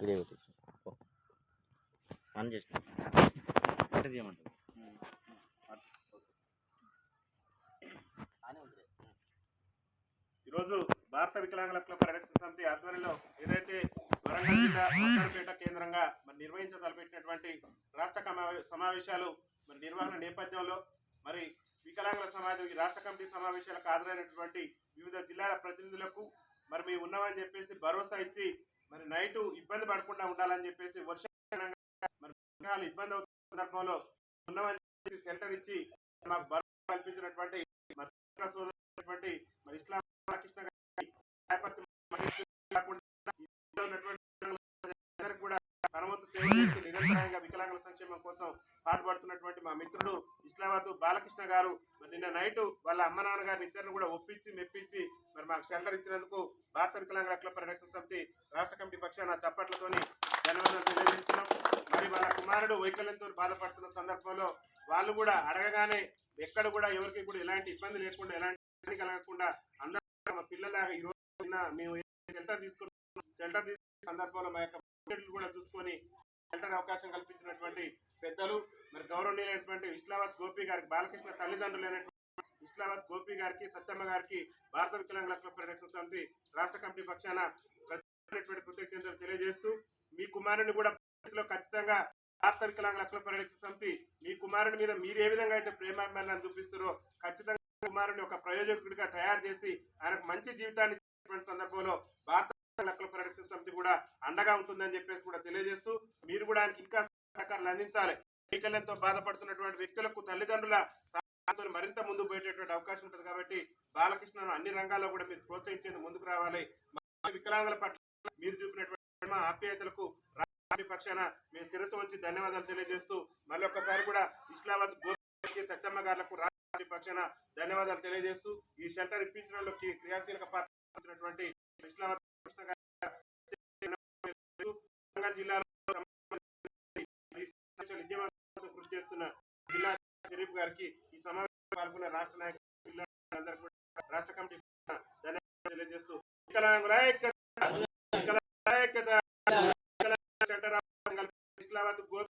ఇదే ఆన్ చేసి అంటే చేయమంటారు. ఈరోజు భారత వికలాంగుల క్లబ్ పరిరక్షణ సమితి ఆధ్వర్యంలో ఏదైతే వరంగల్ జిల్లా మక్కార్పేట కేంద్రంగా మరి నిర్వహించదలపెట్టినటువంటి రాష్ట్ర సమావేశాలు మరి నిర్వహణ నేపథ్యంలో మరి వికలాంగుల సమాజం ఈ రాష్ట్ర కమిటీ సమావేశాలకు హాజరైనటువంటి వివిధ జిల్లాల ప్రతినిధులకు మరి మేము ఉన్నామని చెప్పేసి భరోసా ఇచ్చి మరి నైటు ఇబ్బంది పడకుండా ఉండాలని చెప్పేసి మరి ఇబ్బంది అవుతున్న సందర్భంలో ఉన్నామని సెంటర్ ఇచ్చి మాకు భరోసా కల్పించినటువంటి మరి ఇస్లాం కృష్ణ కూడా తన వంతు సేవ చేస్తూ నిరంతరంగా వికలాంగుల సంక్షేమం కోసం పాటుపడుతున్నటువంటి మా మిత్రుడు ఇస్లామాబాద్ బాలకృష్ణ గారు మరి నిన్న నైటు వాళ్ళ అమ్మ నాన్నగారిని ఇద్దరిని కూడా ఒప్పించి మెప్పించి మరి మాకు షెల్టర్ ఇచ్చినందుకు భారత వికలాంగుల క్లబ్ పరిరక్షణ సమితి రాష్ట్ర కమిటీ పక్షాన చప్పట్లతోని ధన్యవాదాలు తెలియజేస్తున్నాం. మరి వాళ్ళ కుమారుడు వైకల్యంతో బాధపడుతున్న సందర్భంలో వాళ్ళు కూడా అడగగానే ఎక్కడ కూడా ఎవరికి కూడా ఎలాంటి ఇబ్బంది లేకుండా ఎలాంటి కలగకుండా అందరూ మా పిల్లలాగా ఈ రోజు మేము షెల్టర్ తీసుకున్న సందర్భంలో మా యొక్క కూడా చూసుకొని షెల్టర్ అవకాశం కల్పించినటువంటి పెద్దలు మరి గౌరవనీయులైనటువంటి ఇస్లామాబాద్ గోపి గారికి బాలకృష్ణ తల్లిదండ్రులైనటువంటి ఇస్లామాబాద్ గోపి గారికి సత్యమ్మ గారికి భారత వికలాంగుల క్లబ్ పరిరక్షణ సమితి రాష్ట్ర కమిటీ పక్షాన కృతజ్ఞతలు తెలియజేస్తూ మీ కుమారుని కూడా ఖచ్చితంగా భారత వికలాంగుల క్లబ్ పరిరక్షణ సమితి మీ కుమారుని మీద మీరు ఏ విధంగా అయితే ప్రేమాభిమానాన్ని చూపిస్తారో ఖచ్చితంగా కుమారుని ఒక ప్రయోజకుడిగా తయారు చేసి ఆయనకు మంచి జీవితాన్ని ఇచ్చినటువంటి సందర్భంలో భారత క్లబ్ పరిరక్షణ సమితి కూడా అండగా ఉంటుందని చెప్పేసి కూడా తెలియజేస్తూ మీరు కూడా ఆయనకి ఇంకా సహకారాలు అందించాలి. వైకల్యంతో బాధపడుతున్నటువంటి వ్యక్తులకు తల్లిదండ్రుల సహాయంతో మరింత ముందుకు పోయేటటువంటి అవకాశం ఉంటుంది కాబట్టి బాలకృష్ణను అన్ని రంగాల్లో కూడా మీరు ప్రోత్సహించేందుకు ముందుకు రావాలి. వికలాంగుల పట్ల మీరు చూపినటువంటి ఆప్యాయతలకు పక్షాన మేము శిరస్సు వచ్చి ధన్యవాదాలు తెలియజేస్తూ మళ్ళీ ఒక్కసారి కూడా ఇస్లామాబాద్ గోపి సత్యమ్మ గారులకు రాష్ట్ర పక్షాన ధన్యవాదాలు తెలియజేస్తూ ఈ షెల్టర్ ఇప్పించడంలో క్రియాశీలక పాల్గొన్నటువంటి ఇస్లామాబాద్ జిల్లాలో కృషి చేస్తున్న జిల్లా షరీఫ్ గారికి ఈ సమావేశంలో పాల్గొన్న రాష్ట్ర నాయకులందరూ రాష్ట్ర కమిటీ ధన్యవాదాలు తెలియజేస్తూ వికలాంగుల ఐక్యత ఇస్లామాబాద్ గోపి